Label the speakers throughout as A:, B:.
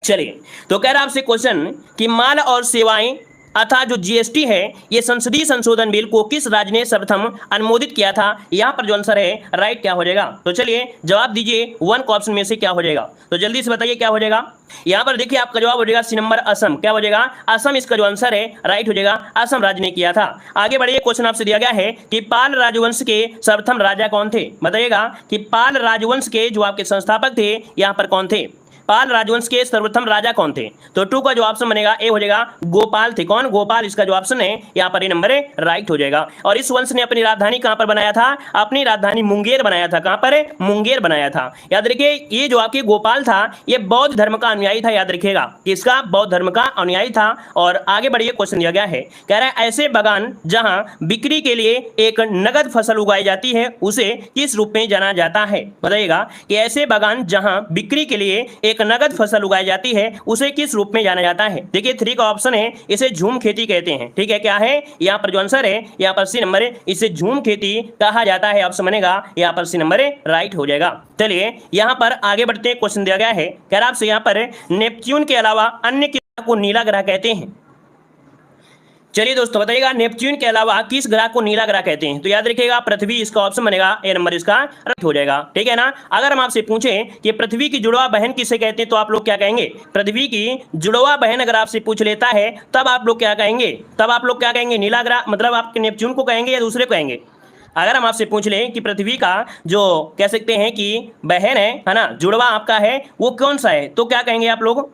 A: चलिए, तो कह रहा आपसे क्वेश्चन कि माल और सेवाएं अर्थात जो जीएसटी है ये संसदीय संशोधन बिल को किस राज्य ने सर्वप्रथम अनुमोदित किया था। यहाँ पर जो आंसर है राइट क्या हो जाएगा। तो चलिए जवाब दीजिए वन को ऑप्शन में से क्या हो जाएगा। तो जल्दी से बताइए क्या हो जाएगा। यहाँ पर देखिए आपका जवाब हो जाएगा सी नंबर असम। क्या हो जाएगा, असम इसका जो आंसर है राइट हो जाएगा, असम राज्य ने किया था। आगे बढ़िए, क्वेश्चन आपसे दिया गया है कि पाल राजवंश के सर्वप्रथम राजा कौन थे। बताइएगा कि पाल राजवंश के जो आपके संस्थापक थे यहाँ पर कौन थे। पाल राजवंश के सर्वप्रथम राजा कौन थे। तो टू का जो ऑप्शन बनेगा ए हो जाएगा, गोपाल थे। कौन, गोपाल इसका जो ऑप्शन है यहाँ पर ए नंबर राइट हो जाएगा। और इस वंश ने अपनी राजधानी कहां पर बनाया था, अपनी राजधानी मुंगेर बनाया था। कहां पर, मुंगेर बनाया था। याद रखिए ये जो आपके गोपाल था ये बौद्ध धर्म का अनुयायी था। याद रखिएगा किसका, बौद्ध धर्म का अनुयायी था। और आगे बढ़िए, क्वेश्चन दिया गया है, कह रहा है ऐसे बागान जहां बिक्री के लिए एक नगद फसल उगाई जाती है उसे किस रूप में जाना जाता है। बताइएगा कि ऐसे बागान जहां बिक्री के लिए एक नगद फसल उगाई जाती है उसे किस रूप में जाना जाता है। देखिए थ्री का ऑप्शन है, इसे झूम खेती कहते हैं। ठीक है, क्या है यहाँ पर जो आंसर है यहाँ पर सी नंबर है, इसे झूम खेती कहा जाता है। ऑप्शन बनेगा यहाँ पर सी नंबर राइट हो जाएगा। चलिए यहाँ पर आगे बढ़ते हैं, क्वेश्चन दिया गया है, कह रहा आपसे यहाँ पर नेपच्यून के अलावा अन्य ग्रह को नीला ग्रह कहते हैं। चलिए दोस्तों बताइएगा नेपच्यून के अलावा किस ग्रह को नीला ग्रह कहते हैं। तो याद रखिएगा पृथ्वी इसका ऑप्शन बनेगा, ए नंबर इसका राइट हो जाएगा। ठीक है ना। अगर हम आपसे पूछें कि पृथ्वी की जुड़वा बहन किसे कहते हैं तो आप लोग क्या कहेंगे। पृथ्वी की जुड़वा बहन अगर आपसे पूछ लेता है तब आप लोग क्या कहेंगे, तब आप लोग क्या कहेंगे, नीला ग्रह मतलब आप नेपच्यून को कहेंगे या दूसरे को कहेंगे। अगर हम आपसे पूछ लें कि पृथ्वी का जो कह सकते हैं कि बहन है ना, जुड़वा आपका है वो कौन सा है, तो क्या कहेंगे आप लोग।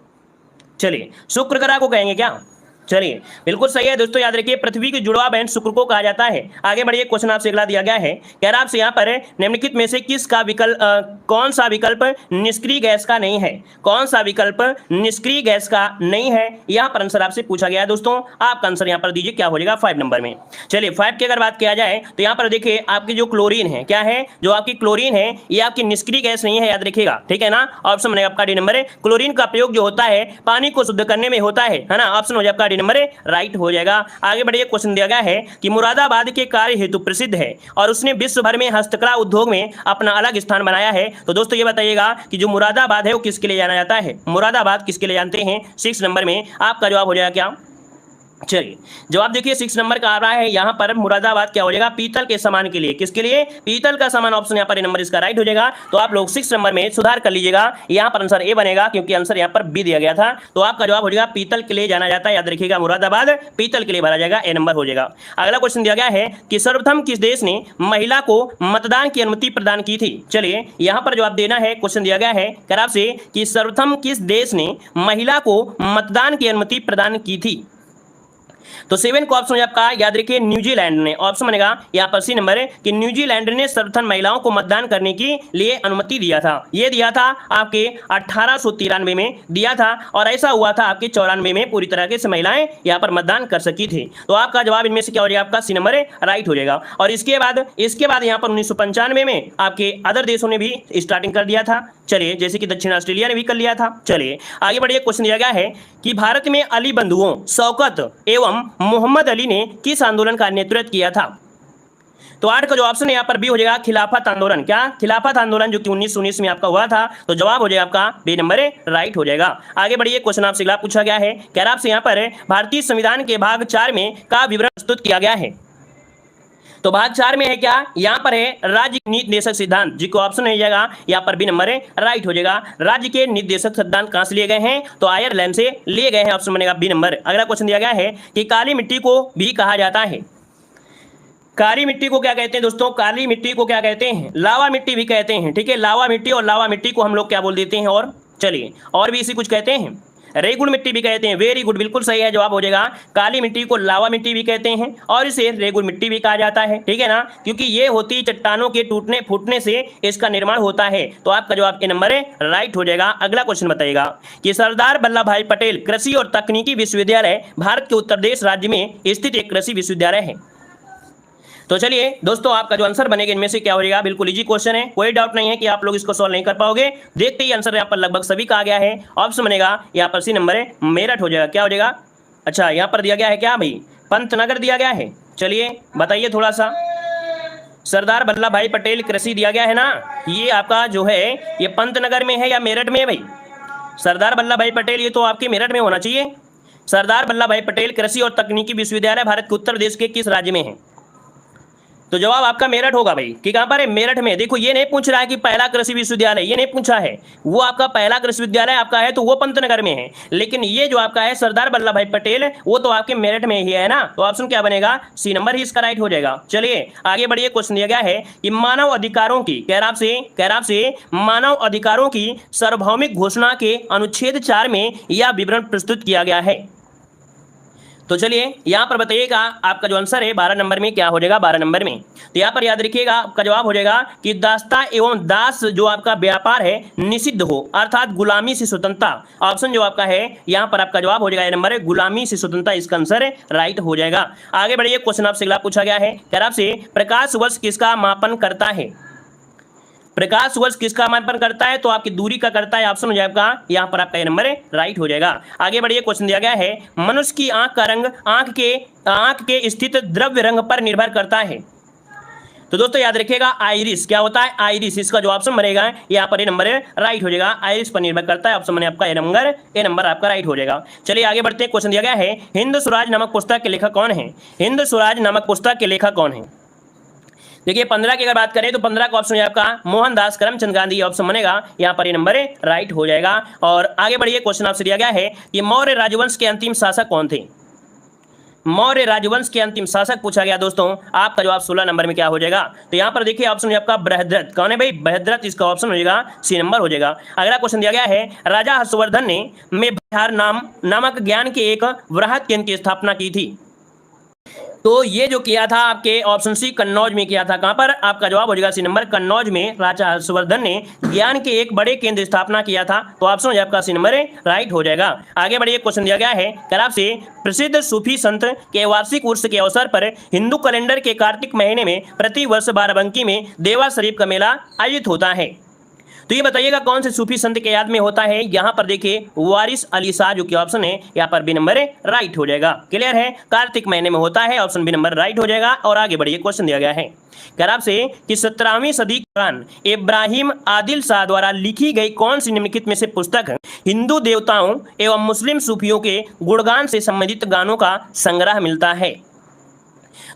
A: चलिए शुक्र ग्रह को कहेंगे क्या। चलिए बिल्कुल सही है दोस्तों। याद रखिए पृथ्वी की जुड़वा बहन शुक्र को कहा जाता है। आगे बढ़िए, क्वेश्चन आपसे अगला दिया गया है, कह रहा आपसे यहाँ पर निम्नलिखित में से किसका विकल्प कौन सा विकल्प निष्क्रिय गैस का नहीं है। कौन सा विकल्प निष्क्रिय गैस का नहीं है, यहाँ पर आंसर आपसे पूछा गया है दोस्तों। आपका आंसर यहाँ पर दीजिए क्या हो जाएगा 5 नंबर में। चलिए 5 की अगर बात किया जाए तो यहाँ पर देखिए आपकी जो क्लोरीन है, क्या है, जो आपकी क्लोरीन है ये आपकी निष्क्रिय गैस नहीं है। याद रखिएगा, ठीक है ना। ऑप्शन बनेगा आपका डी नंबर। क्लोरीन का प्रयोग जो होता है पानी को शुद्ध करने में होता है ना। ऑप्शन हो जाए आपका डी नंबर राइट हो जाएगा। आगे बढ़िए, क्वेश्चन दिया गया है कि मुरादाबाद के कार्य हेतु प्रसिद्ध है और उसने विश्व भर में हस्तकला उद्योग में अपना अलग स्थान बनाया है। तो दोस्तों ये बताइएगा कि जो मुरादाबाद है वो किसके लिए जाना जाता है। मुरादाबाद किसके लिए जानते हैं 6 नंबर में। आपका जवाब हो जाएगा क्या। चलिए जवाब देखिए 6 नंबर का आ रहा है यहाँ पर, मुरादाबाद क्या हो जाएगा, पीतल के सामान के लिए। किसके लिए, पीतल का सामान। ऑप्शन यहाँ पर नंबर इसका राइट हो जाएगा। तो आप लोग 6 नंबर में सुधार कर लीजिएगा, यहाँ पर आंसर ए बनेगा क्योंकि आंसर यहाँ पर बी दिया गया था। तो आपका जवाब हो जाएगा पीतल के लिए जाना जाता है। याद रखिएगा मुरादाबाद पीतल के लिए भरा जाएगा, ए नंबर हो जाएगा। अगला क्वेश्चन दिया गया है कि सर्वप्रथम किस देश ने महिला को मतदान की अनुमति प्रदान की थी। चलिए यहाँ पर जवाब देना है, क्वेश्चन दिया गया है कह आपसे कि सर्वप्रथम किस देश ने महिला को मतदान की अनुमति प्रदान की थी। तो 7 को ऑप्शन आपका याद रखिए न्यूजीलैंड ने। ऑप्शन बनेगा यहाँ पर सी नंबर है कि न्यूजीलैंड ने सर्वप्रथम महिलाओं को मतदान करने के लिए अनुमति दिया था। ये दिया था आपके 1893 में दिया था और ऐसा हुआ था आपके 94 में पूरी तरह से महिलाएं यहाँ पर मतदान कर सकी थी। तो आपका जवाब इनमें से क्या हो जाएगा, आपका सी नंबर राइट हो जाएगा। और इसके बाद यहाँ पर 1995 में आपके अदर देशों ने भी स्टार्टिंग कर दिया था। चलिए जैसे कि दक्षिण ऑस्ट्रेलिया ने भी कर लिया था। चलिए आगे बढ़िए, क्वेश्चन दिया गया है कि भारत में अली बंधुओं शौकत एवं मोहम्मद अली ने किस आंदोलन का नेतृत्व किया था। तो 8 का जो ऑप्शन यहाँ पर बी हो जाएगा खिलाफत आंदोलन। क्या, खिलाफत आंदोलन जो कि 1919 में आपका हुआ था। तो जवाब हो जाएगा आपका बी नंबर राइट हो जाएगा। आगे बढ़िए, क्वेश्चन आपसे अगला पूछा गया है, कह रहा आपसे यहाँ पर भारतीय संविधान के भाग 4 में का विवरण प्रस्तुत किया गया है। तो भाग 4 में है क्या, यहाँ पर है राज्य नीति निर्देशक सिद्धांत, जी को ऑप्शन हो जाएगा यहाँ पर बी नंबर राइट हो जाएगा। राज्य के निर्देशक सिद्धांत कहां से लिए गए हैं, तो आयरलैंड से लिए गए हैं। ऑप्शन बनेगा बी नंबर। अगला क्वेश्चन दिया गया है कि काली मिट्टी को भी कहा जाता है। काली मिट्टी को क्या कहते हैं दोस्तों, काली मिट्टी को क्या कहते हैं, लावा मिट्टी भी कहते हैं। ठीक है, लावा मिट्टी और लावा मिट्टी को हम लोग क्या बोल देते हैं, और चलिए और भी इसी कुछ कहते हैं, रेगुड़ मिट्टी भी कहते हैं। वेरी गुड, बिल्कुल सही है। जवाब हो जाएगा काली मिट्टी को लावा मिट्टी भी कहते हैं और इसे रेगुड़ मिट्टी भी कहा जाता है। ठीक है ना, क्योंकि ये होती चट्टानों के टूटने फूटने से इसका निर्माण होता है। तो आपका जवाब ए नंबर राइट हो जाएगा। अगला क्वेश्चन बताइएगा कि सरदार वल्लभ भाई पटेल कृषि और तकनीकी विश्वविद्यालय भारत के उत्तर प्रदेश राज्य में स्थित एक कृषि विश्वविद्यालय है। तो चलिए दोस्तों आपका जो आंसर बनेगा इनमें से क्या हो जाएगा, बिल्कुल इजी क्वेश्चन है, कोई डाउट नहीं है कि आप लोग इसको सॉल्व नहीं कर पाओगे। देखते ही आंसर यहाँ पर लगभग सभी का आ गया है। ऑप्शन बनेगा यहाँ पर सी नंबर मेरठ हो जाएगा। क्या हो जाएगा, अच्छा यहाँ पर दिया गया है क्या भाई, पंतनगर दिया गया है। चलिए बताइए थोड़ा सा, सरदार वल्लभ भाई पटेल कृषि दिया गया है ना, ये आपका जो है ये पंतनगर में है या मेरठ में है भाई। सरदार वल्लभ भाई पटेल, ये तो आपके मेरठ में होना चाहिए। सरदार वल्लभ भाई पटेल कृषि और तकनीकी विश्वविद्यालय भारत के उत्तर प्रदेश के किस राज्य में है? तो जवाब आपका मेरठ होगा भाई। कि कहां पर है? मेरठ में। देखो ये नहीं पूछ रहा है कि पहला कृषि विश्वविद्यालय, ये नहीं पूछा है। वो आपका पहला कृषि विश्वविद्यालय आपका है तो वो पंतनगर में है, लेकिन ये जो आपका है सरदार वल्लभ भाई पटेल वो तो आपके मेरठ में ही है ना। तो ऑप्शन क्या बनेगा? सी नंबर ही इसका राइट हो जाएगा। चलिए आगे बढ़िए। क्वेश्चन दिया गया है कि मानव अधिकारों की कह रहा आपसे मानव अधिकारों की सार्वभौमिक घोषणा के अनुच्छेद 4 में यह विवरण प्रस्तुत किया गया है। तो चलिए यहां पर बताइएगा आपका जो आंसर है 12 नंबर में क्या हो जाएगा? 12 नंबर में। तो यहां पर याद रखिएगा आपका जवाब हो जाएगा कि दास्ता एवं दास जो आपका व्यापार है निषिद्ध हो, अर्थात गुलामी से स्वतंत्रता। ऑप्शन जो आपका है यहां पर आपका जवाब हो जाएगा ये नंबर है गुलामी से स्वतंत्रता, इसका आंसर राइट हो जाएगा। आगे बढ़िए। क्वेश्चन आपसे अगला पूछा गया है, कह रहा आपसे प्रकाश वर्ष किसका मापन करता है? प्रकाश वर्ष किसका मापन करता है? तो आपकी दूरी का करता है। ऑप्शन हो जाएगा यहाँ पर आपका ये नंबर राइट हो जाएगा। आगे बढ़िए। क्वेश्चन दिया गया है मनुष्य की आंख का रंग आंख के स्थित द्रव्य रंग पर निर्भर करता है। तो दोस्तों याद रखिएगा आइरिस क्या होता है? आइरिस, इसका जो ऑप्शन बनेगा यहाँ पर ये नंबर राइट हो जाएगा। आइरिस पर निर्भर करता है। ऑप्शन बने आपका ये नंबर आपका राइट हो जाएगा। चलिए आगे बढ़ते हैं। क्वेश्चन दिया गया है हिंद स्वराज नामक पुस्तक के लेखक कौन है? हिंद स्वराज नामक पुस्तक के लेखक कौन है? देखिए 15 की अगर बात करें तो 15 का ऑप्शन है आपका मोहनदास करमचंद गांधी। ऑप्शन बनेगा यहाँ पर ये नंबर राइट हो जाएगा। और आगे बढ़िए। क्वेश्चन आपसे दिया गया है कि मौर्य राजवंश के अंतिम शासक कौन थे? मौर्य राजवंश के अंतिम शासक पूछा गया दोस्तों। आपका जवाब 16 नंबर में क्या हो जाएगा? तो यहाँ पर देखिए ऑप्शन है आपका बृहद्रथ। कौन है भाई? बृहद्रथ, इसका ऑप्शन हो जाएगा सी नंबर हो जाएगा। अगला क्वेश्चन दिया गया है राजा हर्षवर्धन ने में बिहार नामक ज्ञान के एक वृहद केंद्र की स्थापना की थी। तो ये जो किया था आपके ऑप्शन सी कन्नौज में किया था। कहां पर? आपका जवाब हो जाएगा सी नंबर कन्नौज में राजा हर्षवर्धन ने ज्ञान के एक बड़े केंद्र स्थापना किया था। तो ऑप्शन हो जाएगा आपका सी नंबर राइट हो जाएगा। आगे बढ़िए। क्वेश्चन दिया गया है कह आपसे प्रसिद्ध सूफी संत के वार्षिक उर्स के अवसर पर हिंदू कैलेंडर के कार्तिक महीने में प्रति वर्ष बाराबंकी में देवा शरीफ का मेला आयोजित होता है। तो ये बताइएगा कौन से सूफी संत के याद में होता है? यहाँ पर देखिए वारिस अली शाह जो कि ऑप्शन है यहाँ पर बी नंबर राइट हो जाएगा। क्लियर है? कार्तिक महीने में होता है। ऑप्शन बी नंबर राइट हो जाएगा। और आगे बढ़िए। क्वेश्चन दिया गया है कह रहा आपसे कि 17वीं सदी के दौरान इब्राहिम आदिल शाह द्वारा लिखी गई कौन सी निम्नलिखित में से पुस्तक हिंदू देवताओं एवं मुस्लिम सूफियों के गुणगान से संबंधित गानों का संग्रह मिलता है?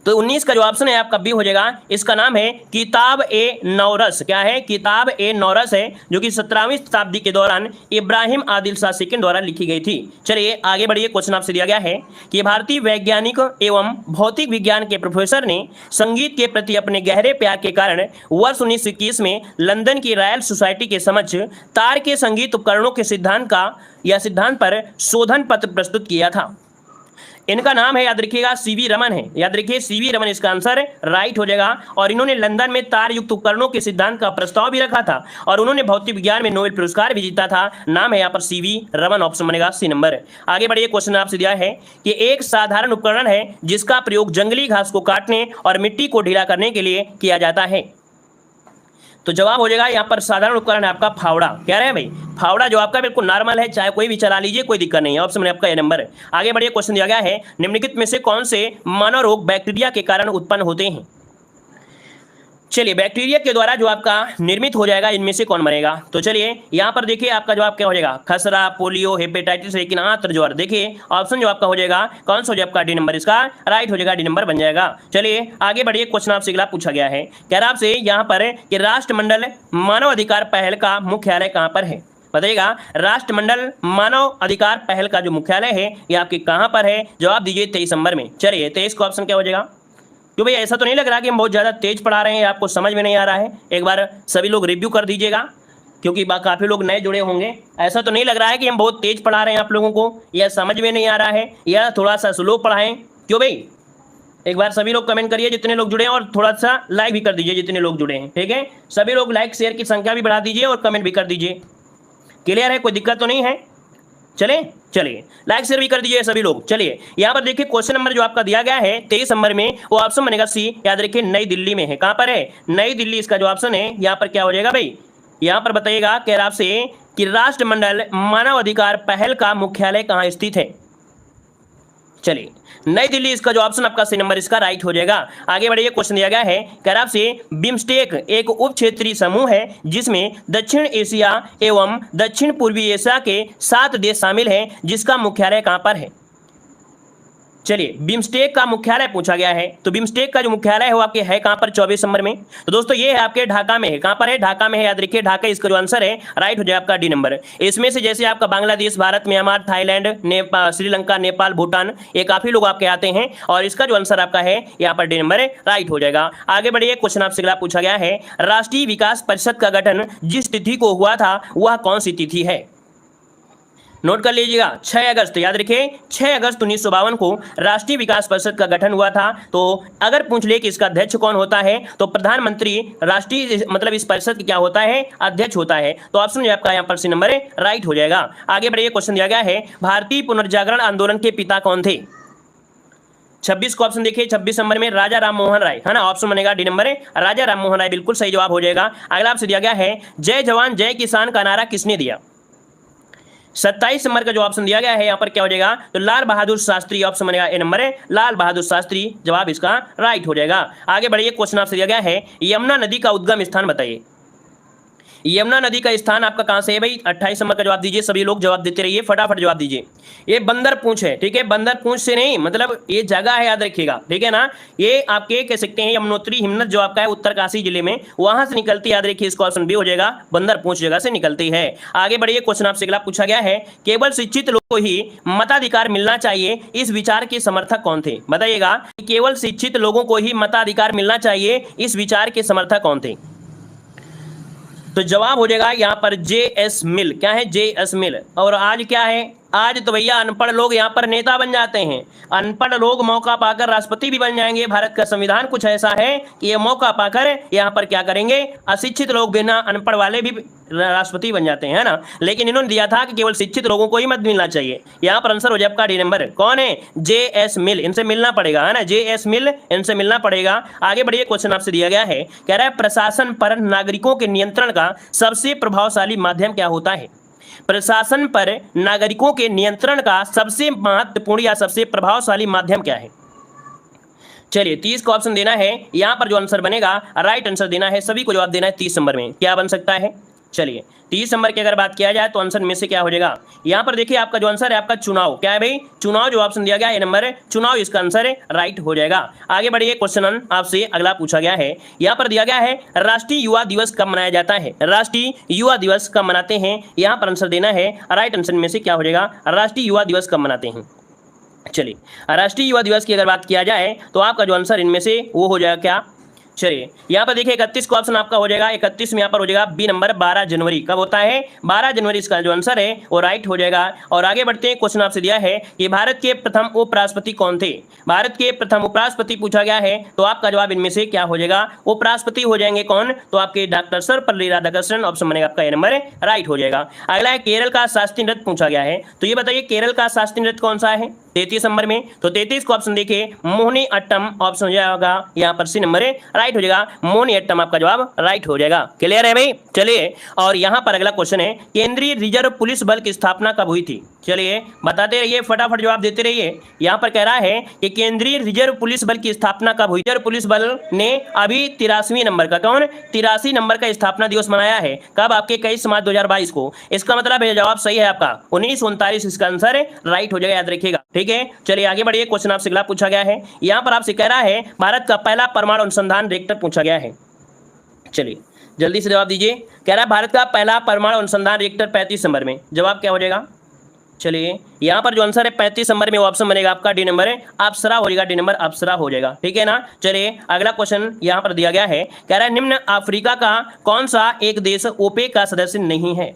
A: तो 19 का जो ऑप्शन है आपका बी हो जाएगा। इसका नाम है किताब ए नौरस। क्या है? किताब ए नौरस है, जो कि 17वीं शताब्दी के दौरान इब्राहिम आदिल शाह सेकंड द्वारा लिखी गई थी। चलिए आगे बढ़िए। क्वेश्चन आपसे दिया गया है कि भारतीय वैज्ञानिक एवं भौतिक विज्ञान के प्रोफेसर ने संगीत के प्रति अपने गहरे प्यार के कारण वर्ष 1921 में लंदन की रॉयल सोसाइटी के समक्ष तार के संगीत उपकरणों के सिद्धांत पर शोधन पत्र प्रस्तुत किया था। इनका नाम है याद रखिएगा सीवी रमन है। याद रखिए सीवी रमन, इसका आंसर राइट हो जाएगा। और इन्होंने लंदन में तार युक्त उपकरणों के सिद्धांत का प्रस्ताव भी रखा था और उन्होंने भौतिक विज्ञान में नोबेल पुरस्कार भी जीता था। नाम है यहाँ पर सीवी रमन। ऑप्शन बनेगा सी नंबर। आगे बढ़िए। क्वेश्चन आपसे दिया है कि एक साधारण उपकरण है जिसका प्रयोग जंगली घास को काटने और मिट्टी को ढीला करने के लिए किया जाता है। तो जवाब हो जाएगा यहाँ पर साधारण उपकरण है आपका फावड़ा। क्या रहे भाई? फावड़ा जो आपका बिल्कुल नॉर्मल है, चाहे कोई भी चला लीजिए, कोई दिक्कत नहीं है। ऑप्शन में आपका ये नंबर है। आगे बढ़िए। क्वेश्चन दिया गया है निम्नलिखित में से कौन से मानव रोग बैक्टीरिया के कारण उत्पन्न होते हैं? चलिए बैक्टीरिया के द्वारा जो आपका निर्मित हो जाएगा इनमें से कौन मरेगा? तो चलिए यहाँ पर देखिए आपका जवाब क्या हो जाएगा? खसरा, पोलियो, हेपेटाइटिस, लेकिन आंत्र ज्वर। देखिए ऑप्शन जो आपका हो जाएगा कौन सा हो जाएगा? आपका डी नंबर इसका राइट हो जाएगा। डी नंबर बन जाएगा। चलिए आगे बढ़िए। क्वेश्चन आपसे अगला पूछा गया है कह रहा आपसे यहाँ पर कि राष्ट्रमंडल मानव अधिकार पहल का मुख्यालय कहाँ पर है? बताइएगा राष्ट्रमंडल मानव अधिकार पहल का जो मुख्यालय है ये आपके कहाँ पर है? जवाब दीजिए 23 नंबर में। चलिए 23 का ऑप्शन क्या हो जाएगा? क्यों भाई ऐसा तो नहीं लग रहा कि हम बहुत ज़्यादा तेज पढ़ा रहे हैं, आपको समझ में नहीं आ रहा है? एक बार सभी लोग रिव्यू कर दीजिएगा क्योंकि काफ़ी लोग नए जुड़े होंगे। ऐसा तो नहीं लग रहा है कि हम बहुत तेज पढ़ा रहे हैं आप लोगों को, या समझ में नहीं आ रहा है, या थोड़ा सा स्लो पढ़ाएं? क्यों भाई? एक बार सभी लोग कमेंट करिए जितने लोग जुड़े हैं, और थोड़ा सा लाइक भी कर दीजिए जितने लोग जुड़े हैं। ठीक है, सभी लोग लाइक शेयर की संख्या भी बढ़ा दीजिए और कमेंट भी कर दीजिए। क्लियर है? कोई दिक्कत तो नहीं है? चलिए लाइक शेयर भी कर दीजिए सभी लोग। चलिए यहाँ पर देखिए क्वेश्चन नंबर जो आपका दिया गया है 23 नंबर में, वो ऑप्शन बनेगा सी। याद रखिए नई दिल्ली में है। कहाँ पर है? नई दिल्ली इसका जो ऑप्शन है। यहाँ पर क्या हो जाएगा भाई? यहाँ पर बताइएगा कह रहा आपसे कि राष्ट्रमंडल मानव अधिकार पहल का मुख्यालय कहाँ स्थित है? चलिए, नई दिल्ली इसका जो ऑप्शन आपका सी नंबर इसका राइट हो जाएगा। आगे बढ़िए, क्वेश्चन दिया गया है कह रहा आपसे बिम्स्टेक एक उप क्षेत्रीय समूह है जिसमें दक्षिण एशिया एवं दक्षिण पूर्वी एशिया के 7 देश शामिल हैं, जिसका मुख्यालय कहां पर है। चलिए, बिम्स्टेक का मुख्यालय पूछा गया है, तो बिम्स्टेक का जो मुख्यालय है वो आपके है कहां पर 24 नंबर में। तो दोस्तों ये है आपके ढाका में है। कहां पर है? ढाका में है। याद रखिए ढाका इसका जो आंसर है राइट हो जाएगा आपका डी नंबर। इसमें से जैसे आपका बांग्लादेश, भारत, म्यांमार, थाईलैंड, नेपाल, श्रीलंका, नेपाल, भूटान, ये काफी लोग आपके आते हैं और इसका जो आंसर आपका है यहाँ पर डी नंबर राइट हो जाएगा। आगे बढ़िए, क्वेश्चन आपसे अगला पूछा गया है राष्ट्रीय विकास परिषद का गठन जिस तिथि को हुआ था वह कौन सी तिथि है। नोट कर लीजिएगा, 6 अगस्त। याद रखिए 6 अगस्त 1952 को राष्ट्रीय विकास परिषद का गठन हुआ था। तो अगर पूछ ले कि इसका अध्यक्ष कौन होता है तो प्रधानमंत्री राष्ट्रीय मतलब इस परिषद क्या होता है, अध्यक्ष होता है। तो ऑप्शन आपका यहाँ पर सी नंबर राइट हो जाएगा। आगे बढ़िए, क्वेश्चन दिया गया है भारतीय पुनर्जागरण आंदोलन के पिता कौन थे। 26 को ऑप्शन देखिए, 26 नंबर में राजा राम मोहन राय है ना, ऑप्शन बनेगा डी नंबर राजा राम मोहन राय, बिल्कुल सही जवाब हो जाएगा। अगला आपसे दिया गया है जय जवान जय किसान का नारा किसने दिया। 27 नंबर का जो ऑप्शन दिया गया है यहाँ पर क्या हो जाएगा, तो लाल बहादुर शास्त्री, ऑप्शन बनेगा ए नंबर लाल बहादुर शास्त्री, जवाब इसका राइट हो जाएगा। आगे बढ़िए, क्वेश्चन आपसे दिया गया है यमुना नदी का उद्गम स्थान बताइए। यमुना नदी का स्थान आपका कहां से है भाई। 28 नंबर का जवाब दीजिए, सभी लोग जवाब देते रहिए, फटाफट जवाब दीजिए। ये बंदर पूंछ है, ठीक है, बंदर पूंछ से नहीं, मतलब ये जगह है, याद रखिएगा, ठीक है ना। ये आपके कह सकते हैं यमुनोत्री हिमनद जो आपका है उत्तरकाशी जिले में, वहां से निकलती, याद रखिए इसका ऑप्शन बी हो जाएगा, बंदर पूंछ जगह से निकलती है। आगे बढ़िए, क्वेश्चन आपसे अगला पूछा गया है केवल शिक्षित लोगों को ही मताधिकार मिलना चाहिए, इस विचार के समर्थक कौन थे। बताइएगा, केवल शिक्षित लोगों को ही मताधिकार मिलना चाहिए, इस विचार के समर्थक कौन थे। तो जवाब हो जाएगा यहाँ पर जे.एस. मिल। क्या है? जे.एस. मिल। और आज क्या है, आज तो भैया अनपढ़ लोग यहाँ पर नेता बन जाते हैं, अनपढ़ लोग मौका पाकर राष्ट्रपति भी बन जाएंगे। भारत का संविधान कुछ ऐसा है कि ये मौका पाकर यहाँ पर क्या करेंगे, अशिक्षित लोग बिना अनपढ़ वाले भी राष्ट्रपति बन जाते हैं, है ना। लेकिन इन्होंने दिया था कि केवल शिक्षित लोगों को ही मत मिलना चाहिए। यहाँ पर आंसर हो जाए आपका डी नंबर। कौन है? जे.एस. मिल, इनसे मिलना पड़ेगा, है ना, जे.एस. मिल, इनसे मिलना पड़ेगा। आगे बढ़िए, क्वेश्चन आपसे दिया गया है, कह रहा है प्रशासन पर नागरिकों के नियंत्रण का सबसे प्रभावशाली माध्यम क्या होता है। प्रशासन पर नागरिकों के नियंत्रण का सबसे महत्वपूर्ण या सबसे प्रभावशाली माध्यम क्या है। चलिए, 30 का ऑप्शन देना है, यहां पर जो आंसर बनेगा राइट आंसर देना है, सभी को जवाब देना है 30 नंबर में। क्या बन सकता है? चलिए, 30 नंबर की अगर बात किया जाए तो आंसर में से क्या हो जाएगा, यहां पर देखिए आपका जो आंसर है आपका चुनाव। क्या है भाई? चुनाव, जो ऑप्शन दिया गया है नंबर चुनाव, इसका आंसर राइट हो जाएगा। आगे बढ़िए, क्वेश्चन आपसे अगला पूछा गया है, यहां पर दिया गया है राष्ट्रीय युवा दिवस कब मनाया जाता है। राष्ट्रीय युवा दिवस कब मनाते हैं, यहां पर आंसर देना है, राइट आंसर में से क्या हो जाएगा, राष्ट्रीय युवा दिवस कब मनाते हैं। चलिए, राष्ट्रीय युवा दिवस की अगर बात किया जाए तो आपका जो आंसर इनमें से वो हो जाएगा क्या। चलिए, यहाँ पर देखिए 31 का ऑप्शन आपका हो जाएगा, 31 में यहाँ पर हो जाएगा बी नंबर 12 जनवरी। कब होता है? 12 जनवरी, इसका जो आंसर है वो राइट हो जाएगा। और आगे बढ़ते हैं, क्वेश्चन आपसे दिया है कि भारत के प्रथम उपराष्ट्रपति कौन थे। भारत के प्रथम उपराष्ट्रपति पूछा गया है, तो आपका जवाब इनमें से क्या हो जाएगा, उपराष्ट्रपति हो जाएंगे कौन, तो आपके डॉक्टर सर्वपल्ली राधाकृष्णन, ऑप्शन बनेगा आपका ए नंबर राइट हो जाएगा। अगला है केरल का शास्त्रीय नृत्य पूछा गया है, तो ये बताइए केरल का शास्त्रीय नृत्य कौन सा है। 33 नंबर में, तो 33 को ऑप्शन देखिए मोहिनी अट्टम, ऑप्शन हो जाएगा यहाँ पर सी नंबर राइट हो जाएगा, मोहिनी अट्टम आपका जवाब राइट हो जाएगा। क्लियर है भाई। चलिए, और यहाँ पर अगला क्वेश्चन है केंद्रीय रिजर्व पुलिस बल की स्थापना कब हुई थी। चलिए, बताते रहिए, फटाफट जवाब देते रहिए। यहाँ पर कह रहा है कि केंद्रीय रिजर्व पुलिस बल की स्थापना कब हुई। रिजर्व पुलिस बल ने अभी 83 नंबर का, कौन, 83 नंबर का स्थापना दिवस मनाया है। कब? आपके 21 मार्च 2022 को। इसका मतलब है जवाब सही है आपका 1939, इसका आंसर राइट हो जाएगा, याद रखिएगा, ठीक है। चलिए आगे बढ़िए, क्वेश्चन आपसे अगला पूछा गया है, यहाँ पर आपसे कह रहा है भारत का पहला परमाणु अनुसंधान रिएक्टर पूछा गया है। चलिए जल्दी से जवाब दीजिए। कह रहा है भारत का पहला परमाणु अनुसंधान रिएक्टर 35 नंबर में, जवाब क्या हो जाएगा। चलिए, यहाँ पर जो आंसर है 35 नंबर में, वो ऑप्शन बनेगा आपका डी नंबर अप्सरा हो जाएगा, डी नंबर अप्सरा हो जाएगा, ठीक है ना। चलिए, अगला क्वेश्चन यहाँ पर दिया गया है, कह रहा है निम्न अफ्रीका का कौन सा एक देश ओपेक का सदस्य नहीं है।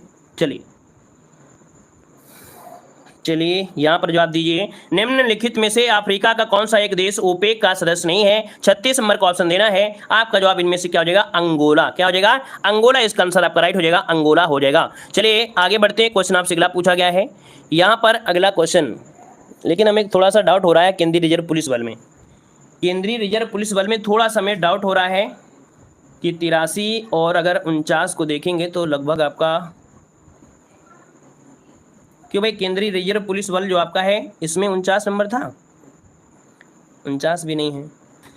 A: चलिए यहाँ पर जवाब दीजिए, निम्नलिखित में से अफ्रीका का कौन सा एक देश ओपेक का सदस्य नहीं है। 36 नंबर का ऑप्शन देना है, आपका जवाब इनमें से क्या हो जाएगा, अंगोला। क्या हो जाएगा, अंगोला, इसका आंसर आपका राइट हो जाएगा, अंगोला हो जाएगा। चलिए आगे बढ़ते हैं, क्वेश्चन आपसे अगला पूछा गया है, यहाँ पर अगला क्वेश्चन, लेकिन हमें थोड़ा सा डाउट हो रहा है केंद्रीय रिजर्व पुलिस बल में। केंद्रीय रिजर्व पुलिस बल में थोड़ा सा हमें डाउट हो रहा है कि 83 और अगर 49 को देखेंगे तो लगभग आपका, क्यों भाई, केंद्रीय रिजर्व पुलिस बल जो आपका है इसमें 49 नंबर था, 49 भी नहीं है,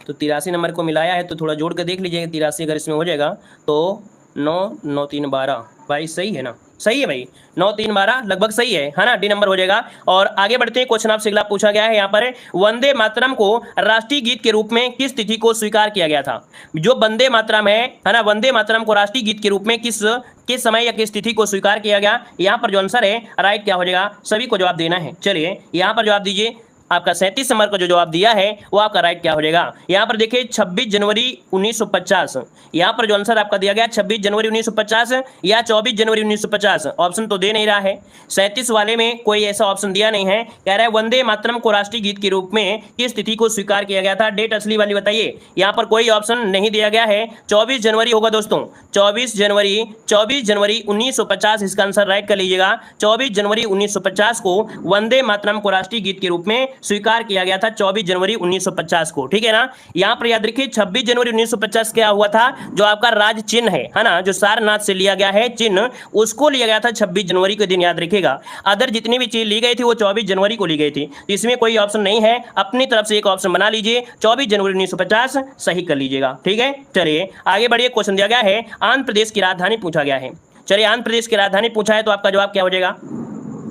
A: तो 83 नंबर को मिलाया है, तो थोड़ा जोड़ कर देख लीजिएगा। 83 अगर इसमें हो जाएगा तो 9 9 3 12, भाई सही है ना? सही है भाई, 9 3 12 लगभग सही है ना? डी नंबर हो जाएगा। और आगे बढ़ते हैं, क्वेश्चन आपसे अगला पूछा गया है यहाँ पर, वंदे मातरम को राष्ट्रीय गीत के रूप में किस तिथि को स्वीकार किया गया था? जो वंदे मातरम है ना, वंदे मातरम को राष्ट्रीय गीत के रूप में किस समय या किस तिथि को स्वीकार किया गया? यहाँ पर जो आंसर है राइट क्या हो जाएगा? सभी को जवाब देना है। चलिए यहाँ पर जवाब दीजिए। आपका 37 नंबर का जो जवाब दिया है वो आपका राइट क्या हो जाएगा? यहाँ पर देखिए 26 जनवरी 1950, यहाँ पर जो आंसर आपका दिया गया 26 जनवरी 1950 या 24 जनवरी 1950, ऑप्शन तो दे नहीं रहा है। 37 वाले में कोई ऐसा ऑप्शन दिया नहीं है। कह रहा है वंदे मातरम को राष्ट्रीय गीत के रूप में किस तिथि को स्वीकार किया गया था? डेट असली वाली बताइए। यहाँ पर कोई ऑप्शन नहीं दिया गया है। 24 जनवरी होगा दोस्तों, 24 जनवरी 1950 इसका आंसर राइट कर लीजिएगा। 24 जनवरी 1950 को वंदे मातरम को राष्ट्रीय गीत के रूप में स्वीकार किया गया था, 24 जनवरी 1950 को, ठीक है ना? यहां पर याद रखिए 26 जनवरी 1950 क्या हुआ था? जो आपका राज चिन्ह है ना, जो सारनाथ से लिया गया है चिन्ह, उसको लिया गया था 26 जनवरी के दिन, याद रखिएगा। अदर जितनी भी चीज ली गई थी वो 24 जनवरी को ली गई थी, इसमें कोई ऑप्शन नहीं है। अपनी तरफ से एक ऑप्शन बना लीजिए, 24 जनवरी 1950 सही कर लीजिएगा, ठीक है? चलिए आगे बढ़िए। क्वेश्चन दिया गया है आंध्र प्रदेश की राजधानी पूछा गया है। चलिए आंध्र प्रदेश की राजधानी पूछा है तो आपका जवाब क्या हो जाएगा?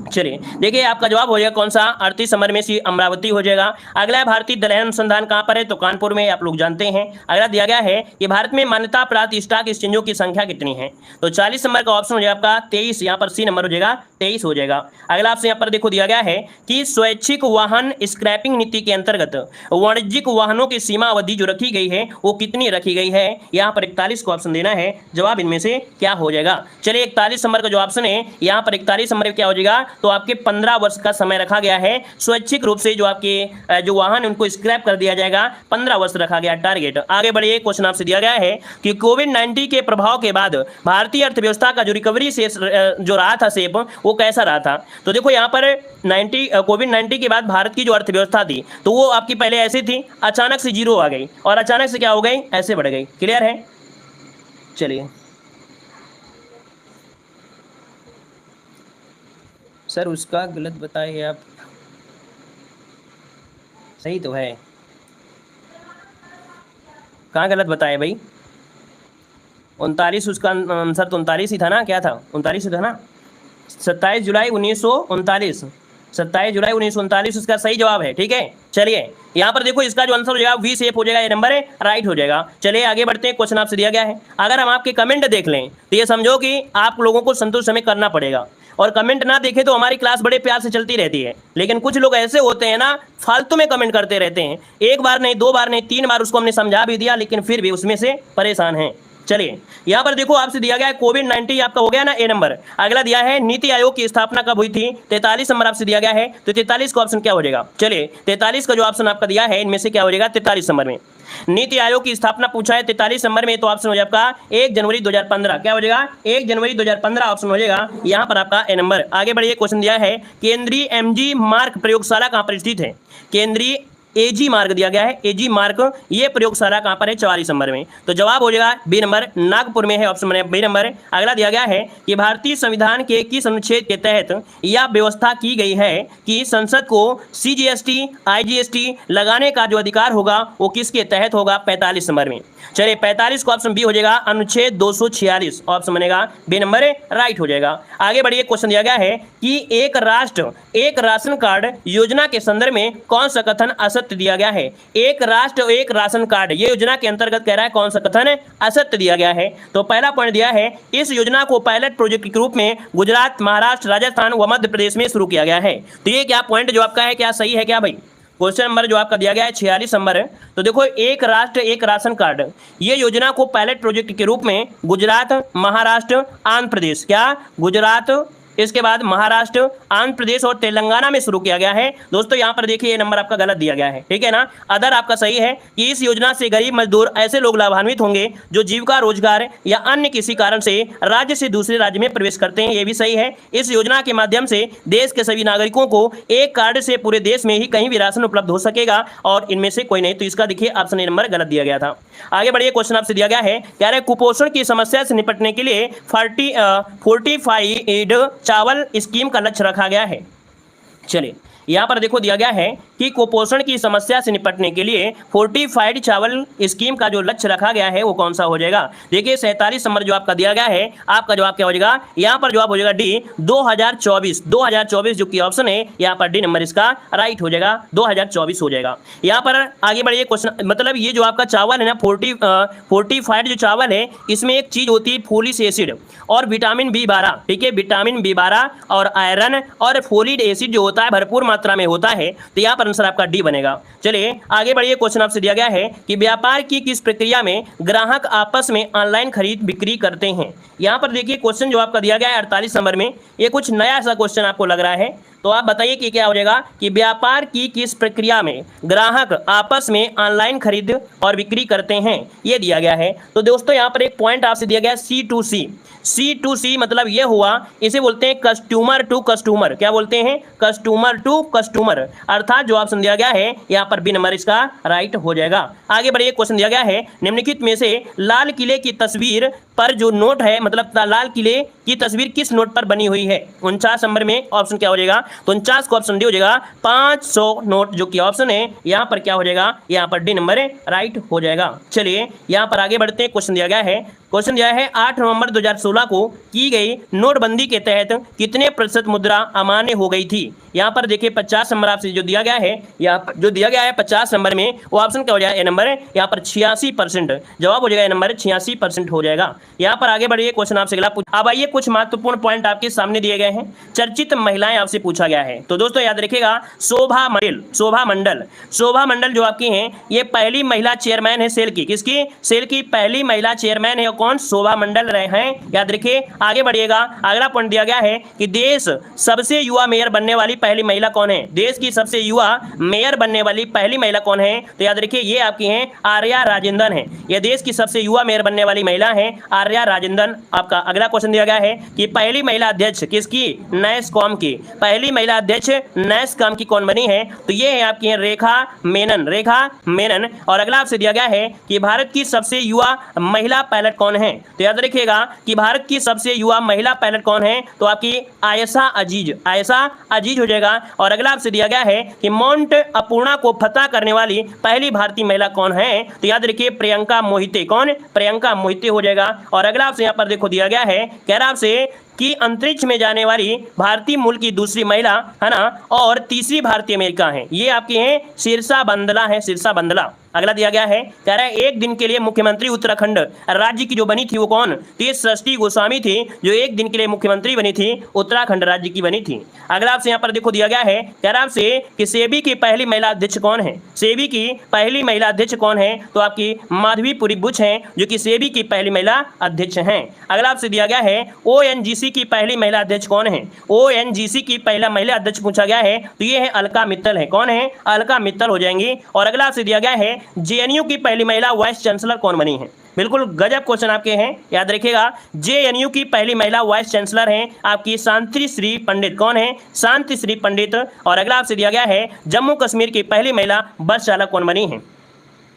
A: चलिए देखिए आपका जवाब हो जाएगा कौन सा? 38 नंबर में सी अमरावती हो जाएगा। अगला भारतीय दलहन अनुसंधान कहां पर है? तो कानपुर में, आप लोग जानते हैं। अगला दिया गया है कि भारत में मान्यता प्राप्त स्टॉक एक्सचेंजों की संख्या कितनी है? तो 40 नंबर का ऑप्शन हो जाएगा आपका 23, यहाँ पर सी नंबर हो जाएगा 23 हो जाएगा। अगला आपसे यहाँ पर देखो दिया गया है कि स्वैच्छिक वाहन स्क्रैपिंग नीति के अंतर्गत वाणिज्यिक वाहनों की सीमा अवधि जो रखी गई है वो कितनी रखी गई है? यहाँ पर 41 को ऑप्शन देना है। जवाब इनमें से क्या हो जाएगा? चलिए 41 नंबर का जो ऑप्शन है यहाँ पर 41 नंबर क्या हो जाएगा? तो आपके 15 वर्ष का समय रखा गया है। स्वैच्छिक रूप से जो आपके जो वाहन उनको स्क्रैप कर दिया जाएगा, 15 वर्ष रखा गया टारगेट। आगे बढ़िए। क्वेश्चन आपसे दिया गया है कि कोविड-19 के प्रभाव के बाद भारतीय अर्थव्यवस्था का जो रिकवरी से जो रहा था शेप, वो कैसा रहा था? तो देखो यहाँ पर कोविड-19 के बाद भारत की जो अर्थव्यवस्था थी तो वो आपकी पहले ऐसी थी, अचानक से जीरो आ गई और अचानक से क्या हो गई? ऐसे बढ़ गई। क्लियर है? चलिए सर उसका गलत बताए आप, सही तो है। कहाँ गलत बताए भाई? 39 उसका आंसर तो 39 ही था ना? क्या था? 39 ही था ना? 27 जुलाई 1939, 27 जुलाई 1939 उसका सही जवाब है, ठीक है? चलिए यहाँ पर देखो इसका जो आंसर हो जाएगा वी शेप हो जाएगा, ये नंबर है राइट हो जाएगा। चलिए आगे बढ़ते हैं। क्वेश्चन आपसे दिया गया है, अगर हम आपके कमेंट देख लें तो ये समझो कि आप लोगों को संतुष्ट हमें करना पड़ेगा, और कमेंट ना देखें तो हमारी क्लास बड़े प्यार से चलती रहती है, लेकिन कुछ लोग ऐसे होते हैं ना, फालतू में कमेंट करते रहते हैं। एक बार नहीं, दो बार नहीं, 3 बार उसको हमने समझा भी दिया, लेकिन फिर भी उसमें से परेशान हैं। चलिए यहाँ पर देखो आपसे दिया गया है कोविड-19 आपका हो गया ना, ए नंबर। अगला दिया है नीति आयोग की स्थापना कब हुई थी? 43 नंबर आपसे दिया गया है, तो 43 का ऑप्शन क्या हो जाएगा? चलिए 43 का जो ऑप्शन आपका दिया है इनमें से क्या हो जाएगा? 43 नंबर में नीति आयोग की स्थापना पूछा है 43 नंबर में, तो ऑप्शन हो जाएगा आपका 1 जनवरी 2015। क्या हो जाएगा? 1 जनवरी 2015 ऑप्शन हो जाएगा यहाँ पर आपका ए नंबर। आगे बढ़िए। क्वेश्चन दिया है केंद्रीय एमजी मार्क प्रयोगशाला कहाँ पर स्थित है? केंद्रीय एजी मार्ग दिया गया है, एजी मार्ग, ये प्रयोगशाला कहाँ पर है? 44 नंबर में। तो जवाब हो जाएगा बी नंबर, नागपुर में है, ऑप्शन बी नंबर। अगला दिया गया है कि भारतीय संविधान के किस अनुच्छेद के तहत यह व्यवस्था की गई है कि संसद को सीजीएसटी आईजीएसटी लगाने का जो अधिकार होगा वो किसके तहत होगा? 45 नंबर में। चलिए 45 का ऑप्शन बी हो जाएगा, अनुच्छेद 246 ऑप्शन बनेगा बी नंबर राइट हो जाएगा। आगे बढ़िए। क्वेश्चन दिया गया है कि एक राष्ट्र एक राशन कार्ड योजना के संदर्भ में कौन सा कथन असत्य दिया गया है? एक राष्ट्र एक राशन कार्ड, ये योजना के अंतर्गत कह रहा है कौन सा कथन असत्य दिया गया है? तो पहला पॉइंट दिया है इस योजना को पायलट प्रोजेक्ट के रूप में गुजरात, महाराष्ट्र, राजस्थान व मध्य प्रदेश में शुरू किया गया है। तो ये क्या पॉइंट जो आपका है क्या सही है क्या भाई? क्वेश्चन नंबर जो आपका दिया गया है 46 नंबर है। तो देखो एक राष्ट्र एक राशन कार्ड, ये योजना को पायलट प्रोजेक्ट के रूप में गुजरात, महाराष्ट्र, आंध्र प्रदेश, क्या गुजरात, इसके बाद महाराष्ट्र, आंध्र प्रदेश और तेलंगाना में शुरू किया गया है। दोस्तों यहाँ पर देखिए ये नंबर आपका गलत दिया गया है, ठीक है ना? अदर आपका सही है कि इस योजना से गरीब मजदूर ऐसे लोग लाभान्वित होंगे जो जीविका, रोजगार या अन्य किसी कारण से राज्य से दूसरे राज्य में प्रवेश करते हैं, ये भी सही है। इस योजना के माध्यम से देश के सभी नागरिकों को एक कार्ड से पूरे देश में ही कहीं भी राशन उपलब्ध हो सकेगा, और इनमें से कोई नहीं। तो इसका देखिए ऑप्शन नंबर गलत दिया गया था। आगे बढ़िए। क्वेश्चन आपसे दिया गया है कह रहे कुपोषण की समस्या से निपटने के लिए 45 चावल स्कीम का लक्ष्य रखा गया है। चलिए यहाँ पर देखो दिया गया है कि कुपोषण की समस्या से निपटने के लिए फोर्टिफाइड चावल स्कीम का जो लक्ष्य रखा गया है वो कौन सा हो जाएगा। देखिए 47 नंबर जो आपका दिया गया है, आपका जवाब क्या हो जाएगा, यहाँ पर जवाब हो जाएगा डी 2024 जो कि ऑप्शन है यहाँ पर डी नंबर इसका राइट हो जाएगा, 2024 हो जाएगा। यहाँ पर आगे बढ़िए क्वेश्चन, मतलब ये जो आपका चावल है ना फोर्टिफाइड जो चावल है इसमें एक चीज होती है फोलिक एसिड और विटामिन B12, ठीक है, विटामिन B12 और आयरन और फोलिक एसिड जो होता है भरपूर मात्रा में होता है, तो यहाँ पर आंसर आपका डी बनेगा। चलिए आगे बढ़िए, क्वेश्चन आपसे दिया गया है कि व्यापार की किस प्रक्रिया में ग्राहक आपस में ऑनलाइन खरीद बिक्री करते हैं। यहाँ पर देखिए क्वेश्चन जो आपका दिया गया है 48 नंबर में, ये कुछ नया सा क्वेश्चन आपको लग रहा है, तो आप बताइए कि क्या हो जाएगा कि व्यापार की किस प्रक्रिया में ग्राहक आपस में ऑनलाइन खरीद और बिक्री करते हैं, ये दिया गया है। तो दोस्तों यहाँ पर एक पॉइंट आपसे दिया गया है C2C मतलब ये हुआ, इसे बोलते हैं कस्टमर टू कस्टमर। क्या बोलते हैं, कस्टमर टू कस्टमर, अर्थात जो ऑप्शन दिया गया है यहाँ पर बी नंबर इसका राइट हो जाएगा। आगे बढ़िए, क्वेश्चन दिया गया है निम्नलिखित में से लाल किले की तस्वीर पर जो नोट है, मतलब लाल किले की तस्वीर किस नोट पर बनी हुई है। 49 नंबर में ऑप्शन क्या हो जाएगा, तो 49 को ऑप्शन डी हो जाएगा 500 नोट, जो कि ऑप्शन है यहाँ पर क्या हो जाएगा, यहाँ पर डी नंबर राइट हो जाएगा। चलिए यहाँ पर आगे बढ़ते हैं, क्वेश्चन दिया गया है 8 नवंबर 2016 को की गई नोटबंदी के तहत कितने प्रतिशत मुद्रा अमान्य हो गई थी। यहाँ पर देखिए 50 नंबर आपसे जो दिया गया है, यहाँ पर जो दिया गया है 50 नंबर में, वो ऑप्शन क्या हो जाएगा, ए नंबर यहाँ पर 86%, जवाब हो जाएगा ए नंबर 86% हो जाएगा। यहाँ पर आगे बढ़िए, क्वेश्चन आपसे अगला अब आइए कुछ महत्वपूर्ण पॉइंट आपके सामने दिए गए हैं। चर्चित महिलाएं आपसे पूछा गया है, तो दोस्तों याद रखिएगा शोभा मंडल जो आपकी हैं, ये पहली महिला चेयरमैन है सेल की, किसकी, सेल की पहली महिला चेयरमैन है कौन, शोभा मंडल रहे हैं, याद रखिए। आगे बढ़िएगा, अगला पॉइंट दिया गया है कि देश सबसे युवा मेयर बनने वाली पहली महिला कौन है, देश की सबसे युवा मेयर बनने वाली पहली महिला कौन है, तो याद रखिए ये आपकी हैं आर्या राजेंद्रन है, ये देश की सबसे युवा मेयर बनने वाली महिला है आर्या राजेंद्रन। आपका अगला क्वेश्चन दिया गया है कि पहली महिला अध्यक्ष किसकी, नैसकॉम की, पहली महिला अध्यक्ष नैसकॉम की कौन बनी है, तो ये है आपकी हैं रेखा मेनन। और अगला आपसे दिया गया है कि भारत की सबसे युवा महिला पायलट कौन है, तो याद रखिएगा कि भारत की सबसे युवा महिला पायलट कौन है, तो आपकी आयशा अजीज हो जाएगा। और अगला आपसे दिया गया है कि माउंट अपूर्णा को फतह करने वाली पहली भारतीय महिला कौन है, तो याद रखिए प्रियंका मोहिते, कौन, प्रियंका मोहिते हो जाएगा। और अगला आपसे यहाँ पर देखो दिया गया है, कह रहा आपसे कि अंतरिक्ष में जाने वाली भारतीय मूल की दूसरी महिला है ना, और तीसरी भारतीय अमेरिका है, ये आपकी हैं शीर्षा बंदला। अगला दिया गया है, कह रहा है एक दिन के लिए मुख्यमंत्री उत्तराखंड राज्य की जो बनी थी वो कौन, तो ये सृष्टि गोस्वामी थी, जो एक दिन के लिए मुख्यमंत्री बनी थी, उत्तराखंड राज्य की बनी थी। अगला आपसे यहाँ पर देखो दिया गया है, कह रहा आपसे कि सेबी की पहली महिला अध्यक्ष कौन है, सेबी की पहली महिला अध्यक्ष कौन है, तो आपकी माधवीपुरी बुच हैं, जो कि सेबी की पहली महिला अध्यक्ष हैं। अगला आपसे दिया गया है ONGC की पहली महिला अध्यक्ष कौन है, ONGC की पहला महिला अध्यक्ष पूछा गया है, तो ये है अलका मित्तल है, कौन है, अलका मित्तल हो जाएंगी। और अगला आपसे दिया गया है JNU की पहली महिला वाइस चांसलर कौन बनी है, बिल्कुल गजब क्वेश्चन आपके हैं, याद रखिएगा JNU की पहली महिला वाइस चांसलर हैं आपकी शांति श्री पंडित, कौन है, शांति श्री पंडित। और अगला आपसे दिया गया है जम्मू कश्मीर की पहली महिला बस चालक कौन बनी है,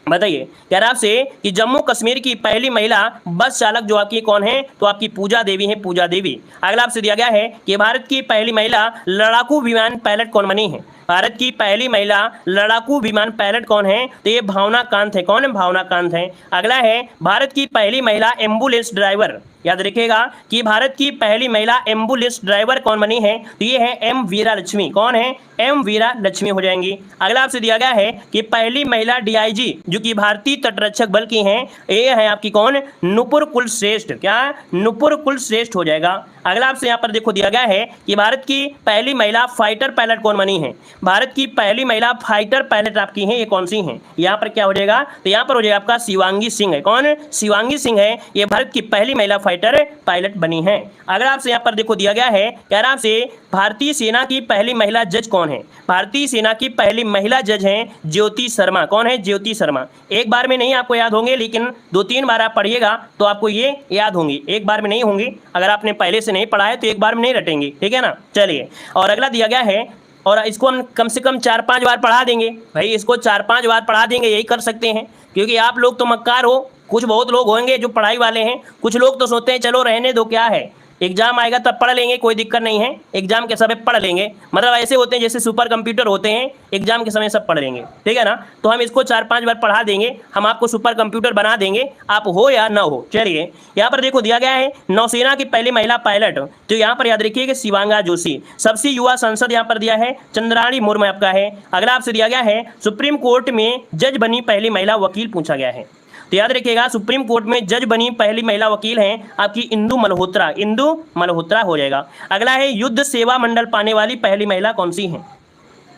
A: बताइए। कह रहा आपसे कि जम्मू कश्मीर की पहली महिला बस चालक जो आपकी कौन है, तो आपकी पूजा देवी है, पूजा देवी। अगला आपसे दिया गया है कि भारत की पहली महिला लड़ाकू विमान पायलट कौन बनी है, भारत की पहली महिला लड़ाकू विमान पायलट कौन है, तो ये भावना कांत है, कौन है, भावना कांत है। अगला है भारत की पहली महिला एम्बुलेंस ड्राइवर, याद रखिएगा कि भारत की पहली महिला एम्बुलेंस ड्राइवर कौन बनी है, तो ये है M वीरा लक्ष्मी, कौन है, M वीरा लक्ष्मी हो जाएंगी। अगला आपसे दिया गया है कि पहली महिला DIG जो कि भारतीय तटरक्षक बल की हैं, ये है आपकी कौन, नुपुर कुलश्रेष्ठ, क्या, नुपुर कुलश्रेष्ठ हो जाएगा। अगला आपसे यहाँ पर देखो दिया गया है कि भारत की पहली महिला फाइटर पायलट कौन बनी है, भारत की पहली महिला फाइटर पायलट आपकी हैं, ये कौन सी हैं, यहाँ पर क्या हो जाएगा, तो यहाँ पर हो जाएगा आपका शिवांगी सिंह है, कौन, शिवांगी सिंह है, ये भारत की पहली महिला फाइटर पायलट बनी है। अगर आपसे यहाँ पर देखो दिया गया है, कह रहा आपसे भारतीय सेना की पहली महिला जज कौन है, भारतीय सेना की पहली महिला जज हैं ज्योति शर्मा, कौन है, ज्योति शर्मा। एक बार में नहीं आपको याद होंगे, लेकिन 2-3 बार आप पढ़िएगा तो आपको ये याद होंगी, एक बार में नहीं होंगी, अगर आपने पहले से नहीं पढ़ा है तो एक बार में नहीं रटेंगे, ठीक है ना। चलिए, और अगला दिया गया है, और इसको हम कम से कम 4-5 बार पढ़ा देंगे भाई, इसको 4-5 बार पढ़ा देंगे, यही कर सकते हैं, क्योंकि आप लोग तो मक्कार हो, कुछ बहुत लोग होंगे जो पढ़ाई वाले हैं, कुछ लोग तो सोचते हैं चलो रहने दो क्या है, एग्जाम आएगा तब पढ़ लेंगे, कोई दिक्कत नहीं है, एग्जाम के समय पढ़ लेंगे। मतलब ऐसे होते हैं जैसे सुपर कंप्यूटर होते हैं, एग्जाम के समय सब पढ़ लेंगे, ठीक है ना। तो हम इसको 4-5 बार पढ़ा देंगे, हम आपको सुपर कंप्यूटर बना देंगे, आप हो या ना हो। चलिए यहाँ पर देखो दिया गया है नौसेना की पहली महिला पायलट, तो यहाँ पर याद रखिए कि शिवांगा जोशी। सबसे युवा संसद यहाँ पर दिया है चंद्राणी मुर्मू आपका है। अगला आपसे दिया गया है सुप्रीम कोर्ट में जज बनी पहली महिला वकील, पूछा गया है। तो याद रखिएगा सुप्रीम कोर्ट में जज बनी पहली महिला वकील हैं आपकी इंदु मल्होत्रा, इंदु मल्होत्रा हो जाएगा। अगला है युद्ध सेवा मंडल पाने वाली पहली महिला कौन सी है।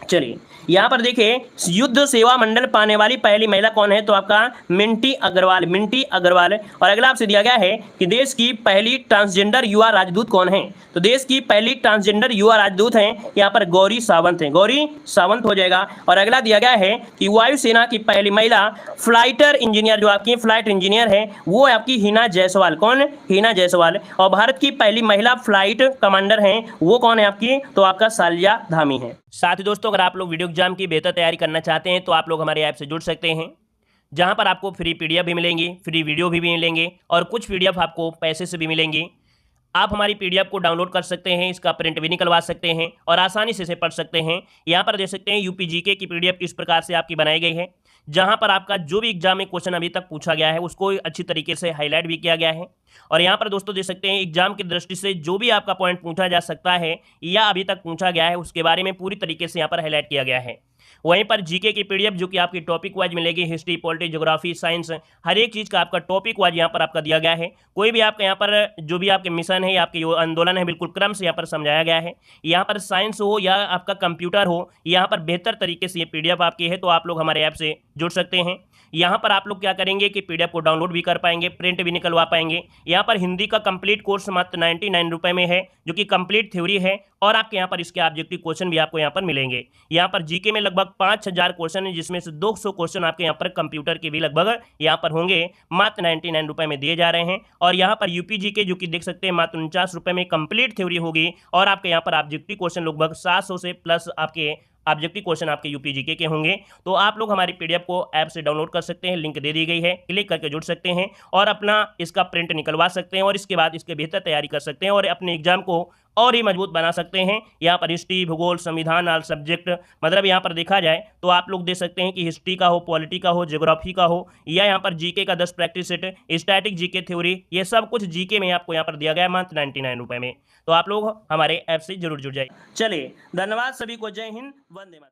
A: चलिए यहाँ पर देखिए युद्ध सेवा मंडल पाने वाली पहली महिला कौन है, तो आपका मिंटी अग्रवाल, मिंटी अग्रवाल। और अगला आपसे दिया गया है कि देश की पहली ट्रांसजेंडर युवा राजदूत कौन है, तो देश की पहली ट्रांसजेंडर युवा राजदूत हैं यहाँ पर गौरी सावंत हैं, गौरी सावंत हो जाएगा। और अगला दिया गया है कि वायुसेना की पहली महिला फ्लाइटर इंजीनियर, जो आपकी फ्लाइट इंजीनियर है वो आपकी हिना जायसवाल, कौन, हिना जायसवाल। और भारत की पहली महिला फ्लाइट कमांडर हैं वो कौन है आपकी, तो आपका सालिया धामी है। साथ ही दोस्तों अगर आप लोग वीडियो एग्जाम की बेहतर तैयारी करना चाहते हैं तो आप लोग हमारे ऐप से जुड़ सकते हैं, जहां पर आपको फ्री पीडीएफ भी मिलेंगी, फ्री वीडियो भी मिलेंगे और कुछ पीडीएफ आपको पैसे से भी मिलेंगी। आप हमारी पीडीएफ को डाउनलोड कर सकते हैं, इसका प्रिंट भी निकलवा सकते हैं और आसानी से इसे पढ़ सकते हैं। यहाँ पर देख सकते हैं यूपी जीके की पीडीएफ किस प्रकार से आपकी बनाई गई है, जहां पर आपका जो भी एग्जाम में क्वेश्चन अभी तक पूछा गया है उसको अच्छी तरीके से हाईलाइट भी किया गया है। और यहाँ पर दोस्तों देख सकते हैं एग्जाम की दृष्टि से जो भी आपका पॉइंट पूछा जा सकता है या अभी तक पूछा गया है उसके बारे में पूरी तरीके से यहाँ पर हाईलाइट किया गया है। वहीं पर जीके की पीडीएफ जो कि आपकी टॉपिक वाइज मिलेगी, हिस्ट्री, पॉलिटी, ज्योग्राफी, साइंस, हर एक चीज़ का आपका टॉपिक वाइज यहाँ पर आपका दिया गया है। कोई भी आपका यहाँ पर जो भी आपके मिशन है, आपके जो आंदोलन है, बिल्कुल क्रम से यहाँ पर समझाया गया है। यहाँ पर साइंस हो या आपका कंप्यूटर हो, यहाँ पर बेहतर तरीके से ये पीडीएफ आपकी है, तो आप लोग हमारे ऐप से जुड़ सकते हैं। यहाँ पर आप लोग क्या करेंगे कि पीडीएफ को डाउनलोड भी कर पाएंगे, प्रिंट भी निकलवा पाएंगे। यहाँ पर हिंदी का कंप्लीट कोर्स मात्र 99 रुपये में है, जो कि कंप्लीट थ्योरी है और आपके यहाँ पर इसके ऑब्जेक्टिव क्वेश्चन भी आपको यहाँ पर मिलेंगे। यहाँ पर जीके में लगभग 5000 क्वेश्चन है, जिसमें से 200 क्वेश्चन आपके यहाँ पर कंप्यूटर के भी लगभग यहाँ पर होंगे, मात्र 99 रुपये में दिए जा रहे हैं। और यहाँ पर यूपी जीके जो कि देख सकते हैं मात्र 49 रुपये में कंप्लीट थ्योरी होगी और आपके यहाँ पर ऑब्जेक्टिव क्वेश्चन लगभग 700 से प्लस आपके ऑब्जेक्टिव क्वेश्चन आपके यूपी जीके के होंगे। तो आप लोग हमारी पीडीएफ को ऐप से डाउनलोड कर सकते हैं, लिंक दे दी गई है, क्लिक करके जुड़ सकते हैं और अपना इसका प्रिंट निकलवा सकते हैं और इसके बाद इसके बेहतर तैयारी कर सकते हैं और अपने एग्जाम को और ही मजबूत बना सकते हैं। यहाँ पर हिस्ट्री, भूगोल, संविधान, ऑल सब्जेक्ट, मतलब यहाँ पर देखा जाए तो आप लोग दे सकते हैं कि हिस्ट्री का हो, पॉलिटी का हो, ज्योग्राफी का हो, या यहाँ पर जीके का 10 practice set, static GK theory, ये सब कुछ जीके में आपको यहाँ पर दिया गया है मात्र 99 रुपये में। तो आप लोग हमारे ऐप से जरूर जुड़ जाए। चलिए धन्यवाद सभी को, जय हिंद, वंदे मातरम।